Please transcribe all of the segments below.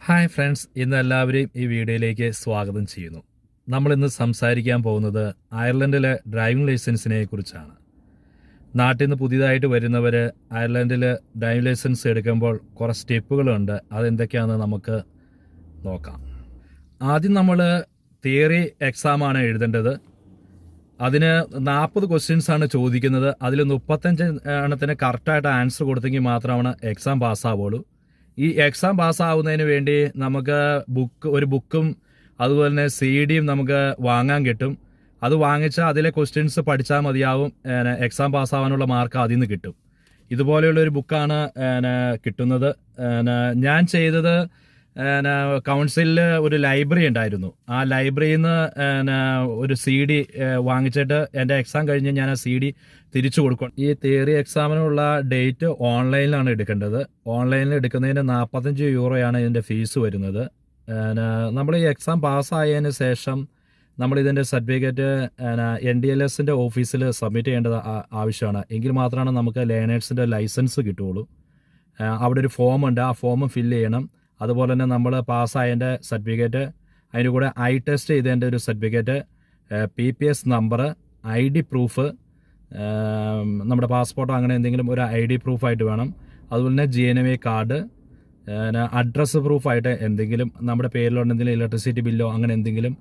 Hi friends, ഇന്ന് എല്ലാവരെയും ഈ വീഡിയോയിലേക്ക് സ്വാഗതം ചെയ്യുന്നു. നമ്മളിന്ന് സംസാരിക്കാൻ പോകുന്നത് അയർലൻഡിലെ ഡ്രൈവിംഗ് ലൈസൻസിനെ കുറിച്ചാണ്. നാട്ടിൽ നിന്ന് പുതിയതായിട്ട് വരുന്നവർ അയർലൻഡിൽ ഡ്രൈവിംഗ് ലൈസൻസ് എടുക്കുമ്പോൾ കുറേ സ്റ്റെപ്പുകളുണ്ട്. അതെന്തൊക്കെയാണെന്ന് നമുക്ക് നോക്കാം. ആദ്യം നമ്മൾ തിയറി എക്സാമാണ് എഴുതേണ്ടത്. അതിന് 40 ക്വസ്റ്റ്യൻസാണ് ചോദിക്കുന്നത്. അതിൽ 35 എണ്ണത്തിന് കറക്റ്റായിട്ട് ആൻസർ കൊടുത്തെങ്കിൽ മാത്രമാണ് എക്സാം പാസ്സാവുള്ളൂ. ഈ എക്സാം പാസ്സാവുന്നതിന് വേണ്ടി നമുക്ക് ഒരു ബുക്കും അതുപോലെ തന്നെ CD-യും നമുക്ക് വാങ്ങാൻ കിട്ടും. അത് വാങ്ങിച്ചാൽ അതിലെ ക്വസ്റ്റ്യൻസ് പഠിച്ചാൽ മതിയാവും. എക്സാം പാസ്സാവാനുള്ള മാർക്ക് അതിൽ നിന്ന് കിട്ടും. ഇതുപോലെയുള്ള ഒരു ബുക്കാണ് കിട്ടുന്നത്. ഞാൻ ചെയ്തത് കൗൺസിലിൽ ഒരു ലൈബ്രറി ഉണ്ടായിരുന്നു. ആ ലൈബ്രറിയിൽ നിന്ന് ഒരു CD വാങ്ങിച്ചിട്ട് എൻ്റെ എക്സാം കഴിഞ്ഞ് ഞാൻ ആ CD തിരിച്ചു കൊടുക്കണം. ഈ തിയറി എക്സാമിനുള്ള ഡേറ്റ് ഓൺലൈനിലാണ് എടുക്കേണ്ടത്. ഓൺലൈനിൽ എടുക്കുന്നതിന് 45 യൂറോയാണ് ഇതിൻ്റെ ഫീസ് വരുന്നത്. നമ്മൾ ഈ എക്സാം പാസ്സായതിന് ശേഷം നമ്മളിതിൻ്റെ സർട്ടിഫിക്കറ്റ് NDLS-ൻ്റെ ഓഫീസിൽ സബ്മിറ്റ് ചെയ്യേണ്ടത് ആവശ്യമാണ്. എങ്കിൽ മാത്രമാണ് നമുക്ക് ലേണേഴ്സിൻ്റെ ലൈസൻസ് കിട്ടുകയുള്ളൂ. അവിടെ ഒരു ഫോം ഉണ്ട്, ആ ഫോം ഫില്ല് ചെയ്യണം. അതുപോലെ തന്നെ നമ്മൾ പാസ്സായതിൻ്റെ സർട്ടിഫിക്കറ്റ്, അതിൻ്റെ കൂടെ ടെസ്റ്റ് ചെയ്തതിൻ്റെ ഒരു certificate, PPS number, ID proof, നമ്മുടെ പാസ്പോർട്ടോ അങ്ങനെ എന്തെങ്കിലും ഒരു ID പ്രൂഫായിട്ട് വേണം. അതുപോലെ തന്നെ GNMA കാർഡ്, അഡ്രസ്സ് പ്രൂഫായിട്ട് എന്തെങ്കിലും, നമ്മുടെ പേരിലുള്ള എന്തെങ്കിലും ഇലക്ട്രിസിറ്റി ബില്ലോ അങ്ങനെ എന്തെങ്കിലും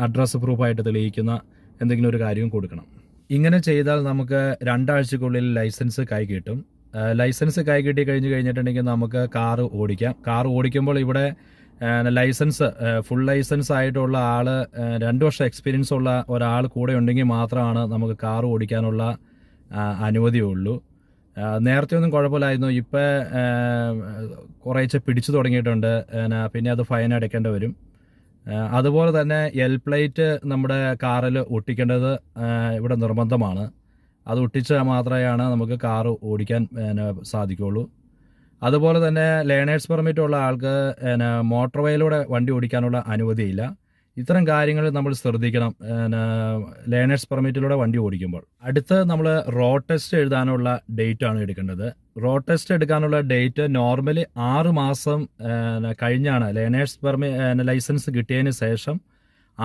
അഡ്രസ്സ് പ്രൂഫായിട്ട് തെളിയിക്കുന്ന എന്തെങ്കിലും ഒരു കാര്യം കൊടുക്കണം. ഇങ്ങനെ ചെയ്താൽ നമുക്ക് 2 ആഴ്ചക്കുള്ളിൽ ലൈസൻസ് കൈ കിട്ടും. ലൈസൻസ് കൈ കിട്ടി കഴിഞ്ഞിട്ടുണ്ടെങ്കിൽ നമുക്ക് കാറ് ഓടിക്കാം. കാർ ഓടിക്കുമ്പോൾ ഇവിടെ ലൈസൻസ് ഫുൾ ലൈസൻസ് ആയിട്ടുള്ള ആൾ, 2 വർഷം എക്സ്പീരിയൻസ് ഉള്ള ഒരാൾ കൂടെ ഉണ്ടെങ്കിൽ മാത്രമാണ് നമുക്ക് കാർ ഓടിക്കാനുള്ള അനുമതിയുള്ളൂ. നേരത്തെ ഒന്നും കുഴപ്പമില്ലായിരുന്നു. ഇപ്പം കുറേശ്ശെ പിടിച്ചു തുടങ്ങിയിട്ടുണ്ട്. പിന്നെ അത് ഫൈൻ അടയ്ക്കേണ്ടി വരും. അതുപോലെ തന്നെ പ്ലേറ്റ് നമ്മുടെ കാറിൽ ഒട്ടിക്കേണ്ടത് ഇവിടെ നിർബന്ധമാണ്. അത് ഒട്ടിച്ചാൽ മാത്രമാണ് നമുക്ക് കാർ ഓടിക്കാൻ സാധിക്കുകയുള്ളൂ. അതുപോലെ തന്നെ ലേണേഴ്സ് പെർമിറ്റ് ഉള്ള ആൾക്ക് മോട്ടോർ വേയിലൂടെ വണ്ടി ഓടിക്കാനുള്ള അനുമതിയില്ല. ഇത്തരം കാര്യങ്ങൾ നമ്മൾ ശ്രദ്ധിക്കണം ലേണേഴ്സ് പെർമിറ്റിലൂടെ വണ്ടി ഓടിക്കുമ്പോൾ. അടുത്ത് നമ്മൾ റോഡ് ടെസ്റ്റ് എഴുതാനുള്ള ഡേറ്റ് ആണ് എടുക്കേണ്ടത്. റോഡ് ടെസ്റ്റ് എടുക്കാനുള്ള ഡേറ്റ് നോർമലി 6 മാസം കഴിഞ്ഞാണ്, ലേണേഴ്സ് ലൈസൻസ് കിട്ടിയതിന് ശേഷം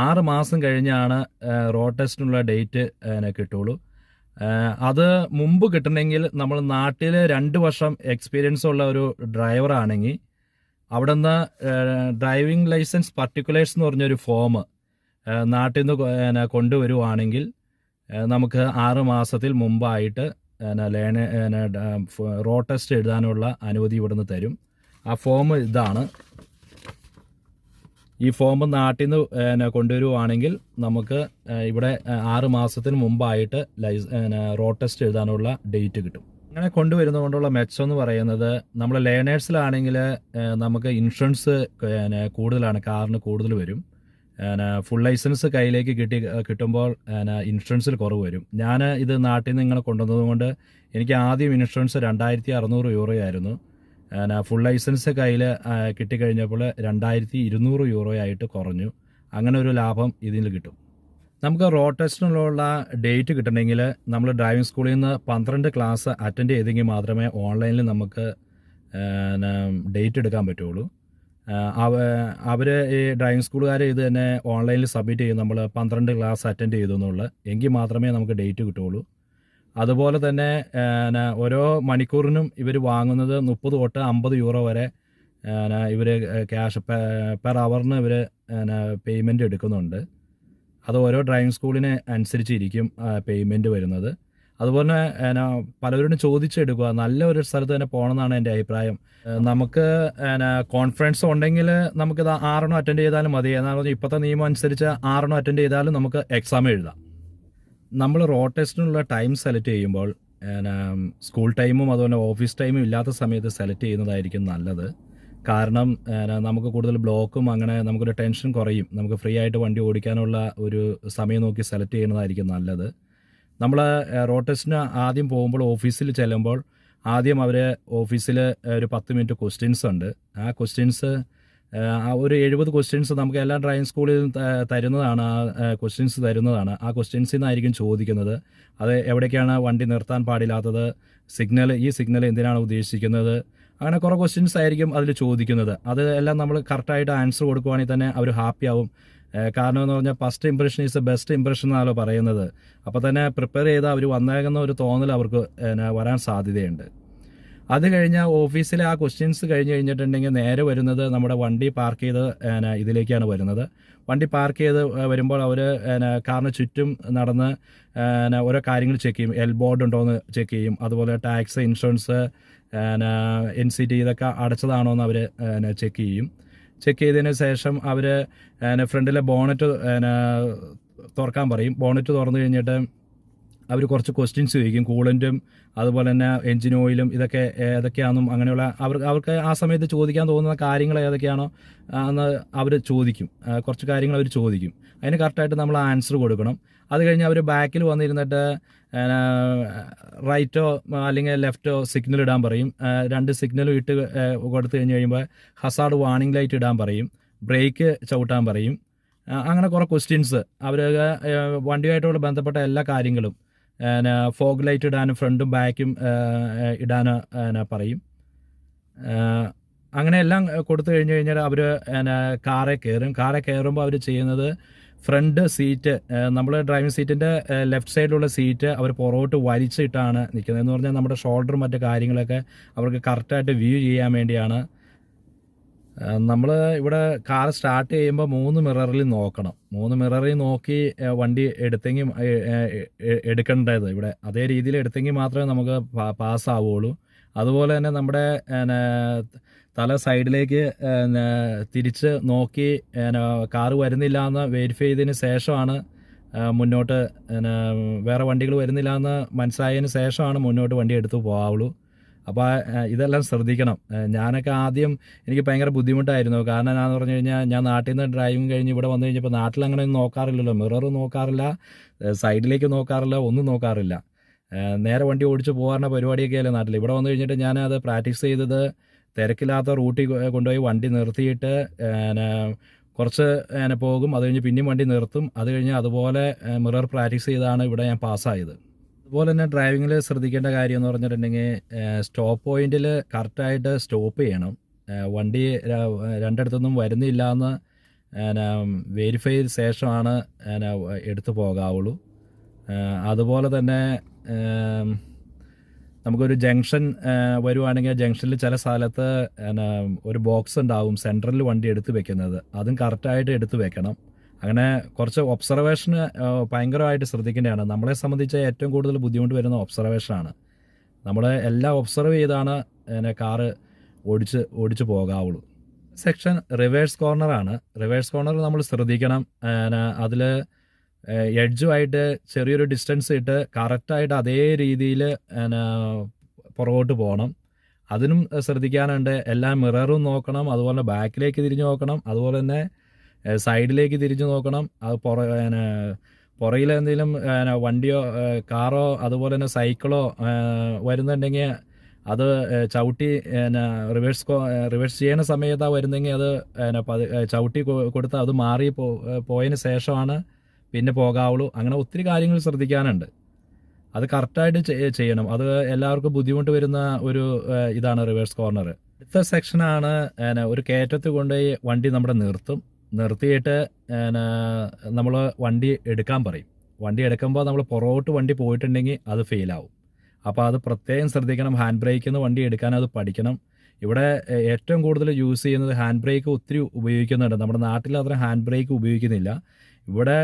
6 മാസം കഴിഞ്ഞാണ് റോഡ് ടെസ്റ്റിനുള്ള ഡേറ്റ് കിട്ടുള്ളൂ. അത് മുമ്പ് കിട്ടണമെങ്കിൽ നമ്മൾ നാട്ടിൽ 2 വർഷം എക്സ്പീരിയൻസ് ഉള്ള ഒരു ഡ്രൈവർ ആണെങ്കിൽ അവിടെ നിന്ന് ഡ്രൈവിംഗ് ലൈസൻസ് പർട്ടിക്കുലേഴ്സ് എന്ന് പറഞ്ഞൊരു ഫോം നാട്ടിൽ നിന്ന് കൊണ്ടുവരുവാണെങ്കിൽ നമുക്ക് 6 മാസത്തിൽ മുമ്പായിട്ട് റോഡ് ടെസ്റ്റ് എഴുതാനുള്ള അനുമതി ഇവിടെ നിന്ന് തരും. ആ ഫോം ഇതാണ്. ഈ ഫോം നാട്ടിൽ നിന്ന് കൊണ്ടുവരുവാണെങ്കിൽ നമുക്ക് ഇവിടെ 6 മാസത്തിന് മുമ്പായിട്ട് റോഡ് ടെസ്റ്റ് എഴുതാനുള്ള ഡേറ്റ് കിട്ടും. അങ്ങനെ കൊണ്ടുവരുന്നതുകൊണ്ടുള്ള മെച്ചം എന്ന് പറയുന്നത്, നമ്മൾ ലേണേഴ്സിലാണെങ്കിൽ നമുക്ക് ഇൻഷുറൻസ് കൂടുതലാണ്, കാറിന് കൂടുതൽ വരും. ഫുൾ ലൈസൻസ് കയ്യിലേക്ക് കിട്ടുമ്പോൾ ഇൻഷുറൻസിൽ കുറവ് വരും. ഞാൻ ഇത് നാട്ടിൽ നിന്ന് ഇങ്ങനെ കൊണ്ടുവന്നതുകൊണ്ട് എനിക്ക് ആദ്യം ഇൻഷുറൻസ് 2600 യൂറോയായിരുന്നു. ഫുൾ ലൈസൻസ് കയ്യിൽ കിട്ടിക്കഴിഞ്ഞപ്പോൾ 2200 യൂറോയായിട്ട് കുറഞ്ഞു. അങ്ങനെ ഒരു ലാഭം ഇതിൽ കിട്ടും. നമുക്ക് റോഡ് ടെസ്റ്റിനുള്ള ഡേറ്റ് കിട്ടണമെങ്കിൽ നമ്മൾ ഡ്രൈവിംഗ് സ്കൂളിൽ നിന്ന് 12 ക്ലാസ് അറ്റൻഡ് ചെയ്തെങ്കിൽ മാത്രമേ ഓൺലൈനിൽ നമുക്ക് ഡേറ്റ് എടുക്കാൻ പറ്റുള്ളൂ. അവർ ഈ ഡ്രൈവിംഗ് സ്കൂളുകാർ ഇത് തന്നെ ഓൺലൈനിൽ സബ്മിറ്റ് ചെയ്യും. നമ്മൾ 12 ക്ലാസ് അറ്റൻഡ് ചെയ്തു എന്നുള്ള, എങ്കിൽ മാത്രമേ നമുക്ക് ഡേറ്റ് കിട്ടുള്ളൂ. അതുപോലെ തന്നെ ഓരോ മണിക്കൂറിനും ഇവർ വാങ്ങുന്നത് 30 തൊട്ട് 50 യൂറോ വരെ ഇവർ ക്യാഷ് പെർ അവറിന് ഇവർ പേയ്മെൻറ്റ് എടുക്കുന്നുണ്ട്. അത് ഓരോ ഡ്രൈവിംഗ് സ്കൂളിന് അനുസരിച്ചിരിക്കും പേയ്മെൻറ്റ് വരുന്നത്. അതുപോലെ പലവരോടും ചോദിച്ചെടുക്കുക. നല്ല ഒരു സ്ഥലത്ത് തന്നെ പോകണമെന്നാണ് എൻ്റെ അഭിപ്രായം. നമുക്ക് കോൺഫറൻസ് ഉണ്ടെങ്കിൽ നമുക്കിത് 6 അറ്റൻഡ് ചെയ്താലും മതി. എന്നാൽ ഇപ്പോഴത്തെ നിയമം അനുസരിച്ച് 6 അറ്റൻഡ് ചെയ്താലും നമുക്ക് എക്സാം എഴുതാം. നമ്മൾ റോഡ് ടെസ്റ്റിനുള്ള ടൈം സെലക്ട് ചെയ്യുമ്പോൾ സ്കൂൾ ടൈമും അതുപോലെ ഓഫീസ് ടൈമും ഇല്ലാത്ത സമയത്ത് സെലക്ട് ചെയ്യുന്നതായിരിക്കും നല്ലത്. കാരണം നമുക്ക് കൂടുതൽ ബ്ലോക്കും അങ്ങനെ നമുക്കൊരു ടെൻഷൻ കുറയും. നമുക്ക് ഫ്രീ ആയിട്ട് വണ്ടി ഓടിക്കാനുള്ള ഒരു സമയം നോക്കി സെലക്ട് ചെയ്യുന്നതായിരിക്കും നല്ലത്. നമ്മൾ റോഡ് ടെസ്റ്റിന് ആദ്യം പോകുമ്പോൾ ഓഫീസിൽ ചെല്ലുമ്പോൾ ആദ്യം അവർ ഓഫീസിൽ ഒരു 10 മിനിറ്റ് ക്വസ്റ്റ്യൻസ് ഉണ്ട്. ആ ക്വസ്റ്റ്യൻസ് ഒരു 70 ക്വസ്റ്റ്യൻസ് നമുക്ക് എല്ലാ ഡ്രൈവിംഗ് സ്കൂളിൽ തരുന്നതാണ്. ആ ക്വസ്റ്റ്യൻസ് തരുന്നതാണ്. ആ ക്വസ്റ്റ്യൻസിൽ നിന്നായിരിക്കും ചോദിക്കുന്നത്. അത് എവിടേക്കാണ് വണ്ടി നിർത്താൻ പാടില്ലാത്തത്, ഈ സിഗ്നൽ എന്തിനാണ് ഉദ്ദേശിക്കുന്നത്, അങ്ങനെ കുറേ ക്വസ്റ്റ്യൻസ് ആയിരിക്കും അതിൽ ചോദിക്കുന്നത്. അത് എല്ലാം നമ്മൾ കറക്റ്റായിട്ട് ആൻസർ കൊടുക്കുവാണെങ്കിൽ തന്നെ അവർ ഹാപ്പിയാവും. കാരണം എന്ന് പറഞ്ഞാൽ first impression is the best impression എന്നാണല്ലോ പറയുന്നത്. അപ്പോൾ തന്നെ പ്രിപ്പയർ ചെയ്ത് അവർ വന്നേക്കുന്ന ഒരു തോന്നൽ അവർക്ക് വരാൻ സാധ്യതയുണ്ട്. അത് കഴിഞ്ഞാൽ ഓഫീസിലെ ആ ക്വസ്റ്റ്യൻസ് കഴിഞ്ഞിട്ടുണ്ടെങ്കിൽ നേരെ വരുന്നത് നമ്മുടെ വണ്ടി പാർക്ക് ചെയ്ത് ഇതിലേക്കാണ് വരുന്നത്. വണ്ടി പാർക്ക് ചെയ്ത് വരുമ്പോൾ അവർ കാറിന് ചുറ്റും നടന്ന് ഓരോ കാര്യങ്ങൾ ചെക്ക് ചെയ്യും. എൽ ബോർഡ് ഉണ്ടോ എന്ന് ചെക്ക് ചെയ്യും. അതുപോലെ ടാക്സ്, ഇൻഷുറൻസ്, NCT ഇതൊക്കെ അടച്ചതാണോ എന്ന് അവർ ചെക്ക് ചെയ്യും. ചെക്ക് ചെയ്തതിന് ശേഷം അവർ ഫ്രണ്ടിലെ ബോണറ്റ് തുറക്കാൻ പറയും. ബോണറ്റ് തുറന്നു കഴിഞ്ഞിട്ട് അവർ കുറച്ച് ക്വസ്റ്റ്യൻസ് ചോദിക്കും. കൂളൻറ്റും അതുപോലെ തന്നെ എൻജിൻ ഓയിലും ഇതൊക്കെ ഏതൊക്കെയാണെന്നും അങ്ങനെയുള്ള അവർക്ക് ആ സമയത്ത് ചോദിക്കാൻ തോന്നുന്ന കാര്യങ്ങൾ ഏതൊക്കെയാണോ എന്ന് അവർ ചോദിക്കും. കുറച്ച് കാര്യങ്ങൾ അവർ ചോദിക്കും. അതിന് കറക്റ്റായിട്ട് നമ്മൾ ആൻസർ കൊടുക്കണം. അത് കഴിഞ്ഞ് അവർ ബാക്കിൽ വന്നിരുന്നിട്ട് റൈറ്റോ അല്ലെങ്കിൽ ലെഫ്റ്റോ സിഗ്നൽ ഇടാൻ പറയും. 2 സിഗ്നലും ഇട്ട് കൊടുത്തു കഴിയുമ്പോൾ ഹസാർഡ് വാർണിംഗ് ലൈറ്റ് ഇടാൻ പറയും. ബ്രേക്ക് ചവിട്ടാൻ പറയും. അങ്ങനെ കുറേ ക്വസ്റ്റ്യൻസ് അവർ വണ്ടിയുമായിട്ടുള്ള ബന്ധപ്പെട്ട എല്ലാ കാര്യങ്ങളും ഫോഗ് ലൈറ്റ് ഇടാനും ഫ്രണ്ടും ബാക്കും ഇടാൻ പറയും. അങ്ങനെ എല്ലാം കൊടുത്തു കഴിഞ്ഞാൽ അവർ കാറെ കയറും. കാറെ കയറുമ്പോൾ അവർ ചെയ്യുന്നത് ഫ്രണ്ട് സീറ്റ്, നമ്മൾ ഡ്രൈവിംഗ് സീറ്റിൻ്റെ ലെഫ്റ്റ് സൈഡിലുള്ള സീറ്റ് അവർ പുറകോട്ട് വലിച്ചിട്ടാണ് നിൽക്കുന്നത്. എന്ന് പറഞ്ഞാൽ നമ്മുടെ ഷോൾഡർ മറ്റു കാര്യങ്ങളൊക്കെ അവർക്ക് കറക്റ്റായിട്ട് വ്യൂ ചെയ്യാൻ വേണ്ടിയാണ്. നമ്മൾ ഇവിടെ കാർ സ്റ്റാർട്ട് ചെയ്യുമ്പോൾ 3 മിററിൽ നോക്കണം. 3 മിററിൽ നോക്കി വണ്ടി എടുക്കേണ്ടത് ഇവിടെ അതേ രീതിയിൽ എടുത്തെങ്കിൽ മാത്രമേ നമുക്ക് പാസ്സാവുള്ളൂ. അതുപോലെ തന്നെ നമ്മുടെ തല സൈഡിലേക്ക് തിരിച്ച് നോക്കി കാറ് വരുന്നില്ല എന്ന് വെരിഫൈ ചെയ്തതിന് ശേഷമാണ് മുന്നോട്ട് വേറെ വണ്ടികൾ വരുന്നില്ല എന്ന് മനസ്സിലായതിന് ശേഷമാണ് മുന്നോട്ട് വണ്ടി എടുത്ത് പോകാവുള്ളൂ. അപ്പോൾ ഇതെല്ലാം ശ്രദ്ധിക്കണം. ഞാനൊക്കെ ആദ്യം എനിക്ക് ഭയങ്കര ബുദ്ധിമുട്ടായിരുന്നു. കാരണം എന്താണെന്ന് പറഞ്ഞു കഴിഞ്ഞാൽ ഞാൻ നാട്ടിൽ നിന്ന് ഡ്രൈവിംഗ് കഴിഞ്ഞ് ഇവിടെ വന്നു കഴിഞ്ഞപ്പോൾ നാട്ടിൽ അങ്ങനെ ഒന്നും നോക്കാറില്ലല്ലോ. മിറർ നോക്കാറില്ല, സൈഡിലേക്ക് നോക്കാറില്ല, ഒന്നും നോക്കാറില്ല. നേരെ വണ്ടി ഓടിച്ച് പോകാറുള്ള പരിപാടിയൊക്കെയല്ലേ നാട്ടിൽ. ഇവിടെ വന്നു കഴിഞ്ഞിട്ട് ഞാൻ അത് പ്രാക്ടീസ് ചെയ്തത് തിരക്കില്ലാത്ത റൂട്ടിൽ കൊണ്ടുപോയി വണ്ടി നിർത്തിയിട്ട് കുറച്ച് പോകും. അത് കഴിഞ്ഞ് പിന്നെയും വണ്ടി നിർത്തും. അത് കഴിഞ്ഞ് അതുപോലെ മിറർ പ്രാക്ടീസ് ചെയ്താണ് ഇവിടെ ഞാൻ പാസ്സായത്. അതുപോലെ തന്നെ ഡ്രൈവിങ്ങിൽ ശ്രദ്ധിക്കേണ്ട കാര്യം എന്ന് പറഞ്ഞിട്ടുണ്ടെങ്കിൽ സ്റ്റോപ്പ് പോയിന്റിൽ കറക്റ്റായിട്ട് സ്റ്റോപ്പ് ചെയ്യണം. വണ്ടി രണ്ടിടത്തുനിന്നും വരുന്നില്ല എന്ന് വെരിഫൈ ചെയ്ത ശേഷമാണ് എടുത്തു പോകാവുള്ളൂ. അതുപോലെ തന്നെ നമുക്കൊരു ജംഗ്ഷൻ വരുവാണെങ്കിൽ ജംഗ്ഷനിൽ ചില സ്ഥലത്ത് ഒരു ബോക്സ് ഉണ്ടാവും സെൻട്രലിൽ വണ്ടി എടുത്ത് വെക്കുന്നത്. അതും കറക്റ്റായിട്ട് എടുത്ത് വെക്കണം. അങ്ങനെ കുറച്ച് ഒബ്സർവേഷന് ഭയങ്കരമായിട്ട് ശ്രദ്ധിക്കേണ്ടതാണ്. നമ്മളെ സംബന്ധിച്ച് ഏറ്റവും കൂടുതൽ ബുദ്ധിമുട്ട് വരുന്ന ഒബ്സർവേഷനാണ്. നമ്മൾ എല്ലാം ഒബ്സർവ് ചെയ്താണ് കാറ് ഓടിച്ച് പോകാവുള്ളൂ. സെക്ഷൻ റിവേഴ്സ് കോർണറാണ്. റിവേഴ്സ് കോർണർ നമ്മൾ ശ്രദ്ധിക്കണം. അതിൽ എഡ്ജുമായിട്ട് ചെറിയൊരു ഡിസ്റ്റൻസ് ഇട്ട് കറക്റ്റായിട്ട് അതേ രീതിയിൽ പുറകോട്ട് പോകണം. അതിനും ശ്രദ്ധിക്കാനുണ്ട്. എല്ലാ മിററും നോക്കണം. അതുപോലെ ബാക്കിലേക്ക് തിരിഞ്ഞ് നോക്കണം. അതുപോലെ തന്നെ സൈഡിലേക്ക് തിരിഞ്ഞു നോക്കണം. അത് പുറകിൽ എന്തെങ്കിലും വണ്ടിയോ കാറോ അതുപോലെ തന്നെ സൈക്കിളോ വരുന്നുണ്ടെങ്കിൽ അത് ചവിട്ടി റിവേഴ്സ് ചെയ്യുന്ന സമയത്താണ് വരുന്നെങ്കിൽ അത് ചവിട്ടി കൊടുത്ത് അത് മാറി പോയതിന് ശേഷമാണ് പിന്നെ പോകാവുള്ളൂ. അങ്ങനെ ഒത്തിരി കാര്യങ്ങൾ ശ്രദ്ധിക്കാനുണ്ട്. അത് കറക്റ്റായിട്ട് ചെയ്യണം. അത് എല്ലാവർക്കും ബുദ്ധിമുട്ട് വരുന്ന ഒരു ഇതാണ് റിവേഴ്സ് കോർണർ. അടുത്ത സെക്ഷനാണ് ഒരു കയറ്റത്ത് കൊണ്ടുപോയി വണ്ടി നമ്മുടെ നിർത്തിയിട്ട് നമ്മൾ വണ്ടി എടുക്കാൻ പറയും. വണ്ടി എടുക്കുമ്പോൾ നമ്മൾ പുറകോട്ട് വണ്ടി പോയിട്ടുണ്ടെങ്കിൽ അത് ഫെയിലാവും. അപ്പോൾ അത് പ്രത്യേകം ശ്രദ്ധിക്കണം. ഹാൻഡ് ബ്രേക്കിൽ നിന്ന് വണ്ടി എടുക്കാൻ അത് പഠിക്കണം. ഇവിടെ ഏറ്റവും കൂടുതൽ യൂസ് ചെയ്യുന്നത് ഹാൻഡ് ബ്രേക്ക് ഒത്തിരി ഉപയോഗിക്കുന്നുണ്ട്. നമ്മുടെ നാട്ടിൽ അത്ര ഹാൻഡ് ബ്രേക്ക് ഉപയോഗിക്കുന്നില്ല. ഇവിടെ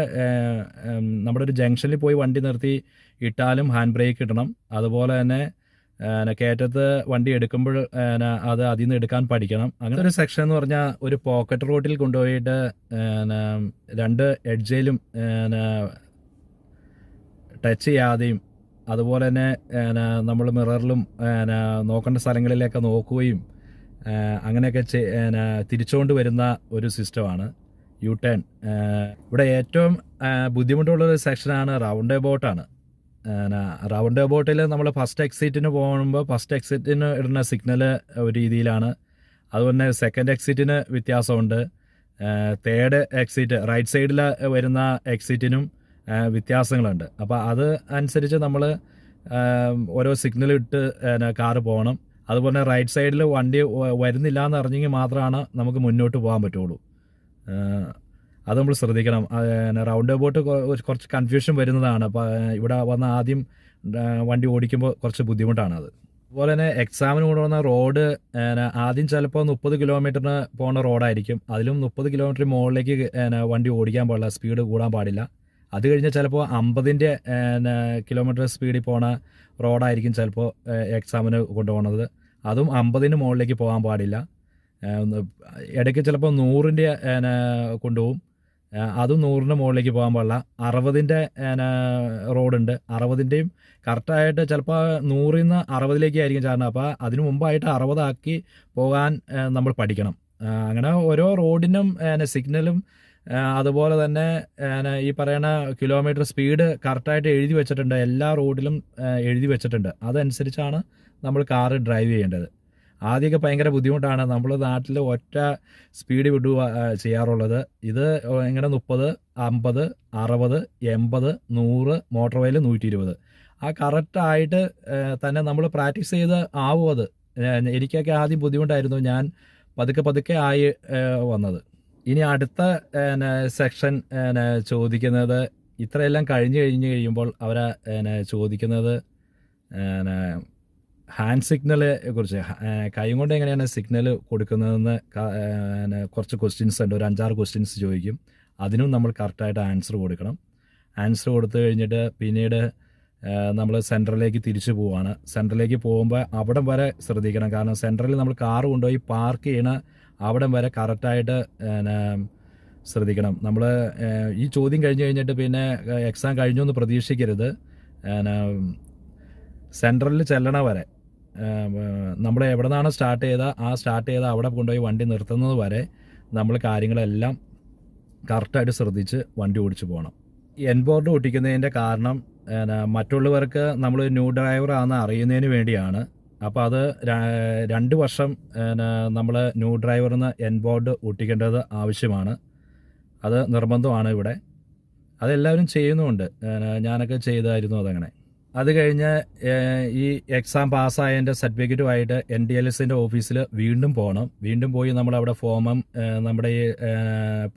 നമ്മുടെ ഒരു ജംഗ്ഷനിൽ പോയി വണ്ടി നിർത്തി ഇട്ടാലും ഹാൻഡ് ബ്രേക്ക് ഇടണം. അതുപോലെ തന്നെ കയറ്റത്ത് വണ്ടി എടുക്കുമ്പോൾ അത് അതിൽ നിന്ന് എടുക്കാൻ പഠിക്കണം. അങ്ങനെ ഒരു സെക്ഷൻ എന്ന് പറഞ്ഞാൽ ഒരു പോക്കറ്റ് റോട്ടിൽ കൊണ്ടുപോയിട്ട് 2 എഡ്ജിലും ടച്ച് ചെയ്യാതെയും അതുപോലെ തന്നെ നമ്മൾ മിററിലും നോക്കേണ്ട സ്ഥലങ്ങളിലൊക്കെ നോക്കുകയും അങ്ങനെയൊക്കെ തിരിച്ചുകൊണ്ട് വരുന്ന ഒരു സിസ്റ്റമാണ് യു ടേൺ. ഇവിടെ ഏറ്റവും ബുദ്ധിമുട്ടുള്ളൊരു സെക്ഷനാണ് റൗണ്ട് എബൌട്ടാണ്. റൗണ്ട് എബൌട്ടിൽ നമ്മൾ ഫസ്റ്റ് എക്സിറ്റിന് പോകുമ്പോൾ ഫസ്റ്റ് എക്സിറ്റിന് ഇടുന്ന സിഗ്നൽ ഒരു രീതിയിലാണ്. അതുപോലെ സെക്കൻഡ് എക്സിറ്റിന് വ്യത്യാസമുണ്ട്. തേർഡ് എക്സിറ്റ് റൈറ്റ് സൈഡിൽ വരുന്ന എക്സിറ്റിനും വ്യത്യാസങ്ങളുണ്ട്. അപ്പോൾ അത് അനുസരിച്ച് നമ്മൾ ഓരോ സിഗ്നൽ ഇട്ട് കാറ് പോകണം. അതുപോലെ റൈറ്റ് സൈഡിൽ വണ്ടി വരുന്നില്ല എന്ന് അറിഞ്ഞെങ്കിൽ മാത്രമാണ് നമുക്ക് മുന്നോട്ട് പോകാൻ പറ്റുള്ളൂ. അത് നമ്മൾ ശ്രദ്ധിക്കണം. റൗണ്ട് അബൌട്ട് കുറച്ച് കൺഫ്യൂഷൻ വരുന്നതാണ്. അപ്പോൾ ഇവിടെ വന്ന് ആദ്യം വണ്ടി ഓടിക്കുമ്പോൾ കുറച്ച് ബുദ്ധിമുട്ടാണത്. അതുപോലെ തന്നെ എക്സാമിന് കൊണ്ടുവന്ന റോഡ് ആദ്യം ചിലപ്പോൾ 30 കിലോമീറ്ററിന് പോകുന്ന റോഡായിരിക്കും. അതിലും 30 കിലോമീറ്റർ മുകളിലേക്ക് വണ്ടി ഓടിക്കാൻ പാടില്ല, സ്പീഡ് കൂടാൻ പാടില്ല. അത് കഴിഞ്ഞാൽ ചിലപ്പോൾ 50 കിലോമീറ്റർ സ്പീഡിൽ പോണ റോഡായിരിക്കും ചിലപ്പോൾ എക്സാമിന് കൊണ്ടുപോകുന്നത്. അതും 50 മുകളിലേക്ക് പോകാൻ പാടില്ല. ഇടയ്ക്ക് ചിലപ്പോൾ 100 കൊണ്ടുപോകും. അതും 100 മുകളിലേക്ക് പോകാൻ പാടില്ല. 60 റോഡുണ്ട്. 60 കറക്റ്റായിട്ട് ചിലപ്പോൾ 100 60 ആയിരിക്കും ചാടുന്നത്. അപ്പോൾ അതിനു മുമ്പായിട്ട് 60 ആക്കി പോകാൻ നമ്മൾ പഠിക്കണം. അങ്ങനെ ഓരോ റോഡിനും സിഗ്നലും അതുപോലെ തന്നെ ഈ പറയുന്ന കിലോമീറ്റർ സ്പീഡ് കറക്റ്റായിട്ട് എഴുതി വെച്ചിട്ടുണ്ട്. എല്ലാ റോഡിലും എഴുതി വെച്ചിട്ടുണ്ട്. അതനുസരിച്ചാണ് നമ്മൾ കാറ് ഡ്രൈവ് ചെയ്യേണ്ടത്. ആദ്യമൊക്കെ ഭയങ്കര ബുദ്ധിമുട്ടാണ്. നമ്മൾ നാട്ടിൽ ഒറ്റ സ്പീഡ് വിടുക ചെയ്യാറുള്ളത്. ഇത് ഇങ്ങനെ 30, 50, 60, 80, 100, മോട്ടോർ വേയിൽ 120. ആ കറക്റ്റായിട്ട് തന്നെ നമ്മൾ പ്രാക്ടീസ് ചെയ്ത് ആവും അത്. എനിക്കൊക്കെ ആദ്യം ബുദ്ധിമുട്ടായിരുന്നു. ഞാൻ പതുക്കെ ആയി വന്നത്. ഇനി അടുത്ത സെക്ഷൻ ചോദിക്കുന്നത് ഇത്രയെല്ലാം കഴിഞ്ഞ് കഴിയുമ്പോൾ അവരെ ചോദിക്കുന്നത് ഹാൻഡ് സിഗ്നലെ കുറിച്ച്, കൈ കൊണ്ട് എങ്ങനെയാണ് സിഗ്നൽ കൊടുക്കുന്നതെന്ന് കുറച്ച് ക്വസ്റ്റ്യൻസ് ഉണ്ട്. ഒരു 5-6 ക്വസ്റ്റ്യൻസ് ചോദിക്കും. അതിനും നമ്മൾ കറക്റ്റായിട്ട് ആൻസർ കൊടുക്കണം. ആൻസർ കൊടുത്തു കഴിഞ്ഞിട്ട് പിന്നീട് നമ്മൾ സെൻറ്ററിലേക്ക് തിരിച്ചു പോവുകയാണ്. സെൻറ്ററിലേക്ക് പോകുമ്പോൾ അവിടം വരെ ശ്രദ്ധിക്കണം. കാരണം സെൻറ്ററിൽ നമ്മൾ കാർ കൊണ്ടുപോയി പാർക്ക് ചെയ്യണ അവിടം വരെ കറക്റ്റായിട്ട് ശ്രദ്ധിക്കണം. നമ്മൾ ഈ ചോദ്യം കഴിഞ്ഞ് കഴിഞ്ഞിട്ട് പിന്നെ എക്സാം കഴിഞ്ഞു എന്ന് പ്രതീക്ഷിക്കരുത്. സെൻട്രലിൽ ചെല്ലണ വരെ നമ്മൾ എവിടെ നിന്നാണ് സ്റ്റാർട്ട് ചെയ്ത അവിടെ കൊണ്ടുപോയി വണ്ടി നിർത്തുന്നത് വരെ നമ്മൾ കാര്യങ്ങളെല്ലാം കറക്റ്റായിട്ട് ശ്രദ്ധിച്ച് വണ്ടി ഓടിച്ചു പോകണം. എൻ ബോർഡ് ഒട്ടിക്കുന്നതിൻ്റെ കാരണം മറ്റുള്ളവർക്ക് നമ്മൾ ന്യൂ ഡ്രൈവർ ആണെന്ന് അറിയുന്നതിന് വേണ്ടിയാണ്. അപ്പോൾ അത് 2 വർഷം നമ്മൾ ന്യൂ ഡ്രൈവറിന് എൻ ബോർഡ് ഒട്ടിക്കേണ്ടത് ആവശ്യമാണ്. അത് നിർബന്ധമാണ് ഇവിടെ. അതെല്ലാവരും ചെയ്യുന്നുമുണ്ട്. ഞാനൊക്കെ ചെയ്തായിരുന്നു അതങ്ങനെ. അത് കഴിഞ്ഞ് ഈ എക്സാം പാസ്സായതിൻ്റെ സർട്ടിഫിക്കറ്റുമായിട്ട് NDLSൻ്റെ ഓഫീസിൽ വീണ്ടും പോകണം. വീണ്ടും പോയി നമ്മളവിടെ ഫോമും നമ്മുടെ ഈ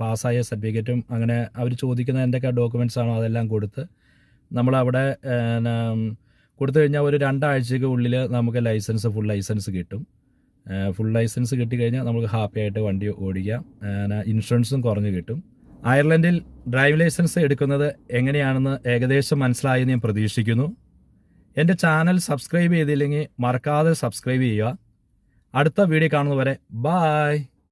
പാസ്സായ സർട്ടിഫിക്കറ്റും അങ്ങനെ അവർ ചോദിക്കുന്ന എന്തൊക്കെ ഡോക്യുമെൻറ്റ്സ് ആണോ അതെല്ലാം കൊടുത്ത് നമ്മളവിടെ കൊടുത്തു കഴിഞ്ഞാൽ ഒരു 2 ആഴ്ചയ്ക്ക് ഉള്ളിൽ നമുക്ക് ഫുൾ ലൈസൻസ് കിട്ടും. ഫുൾ ലൈസൻസ് കിട്ടിക്കഴിഞ്ഞാൽ നമുക്ക് ഹാപ്പി ആയിട്ട് വണ്ടി ഓടിക്കാം. ഇൻഷുറൻസും കുറഞ്ഞ് കിട്ടും. അയർലൻഡിൽ ഡ്രൈവിംഗ് ലൈസൻസ് എടുക്കുന്നത് എങ്ങനെയാണെന്ന് ഏകദേശം മനസ്സിലായെന്ന് ഞാൻ പ്രതീക്ഷിക്കുന്നു. എൻ്റെ ചാനൽ സബ്സ്ക്രൈബ് ചെയ്തില്ലെങ്കിൽ മറക്കാതെ സബ്സ്ക്രൈബ് ചെയ്യുക. അടുത്ത വീഡിയോ കാണുന്നവരെ ബായ്.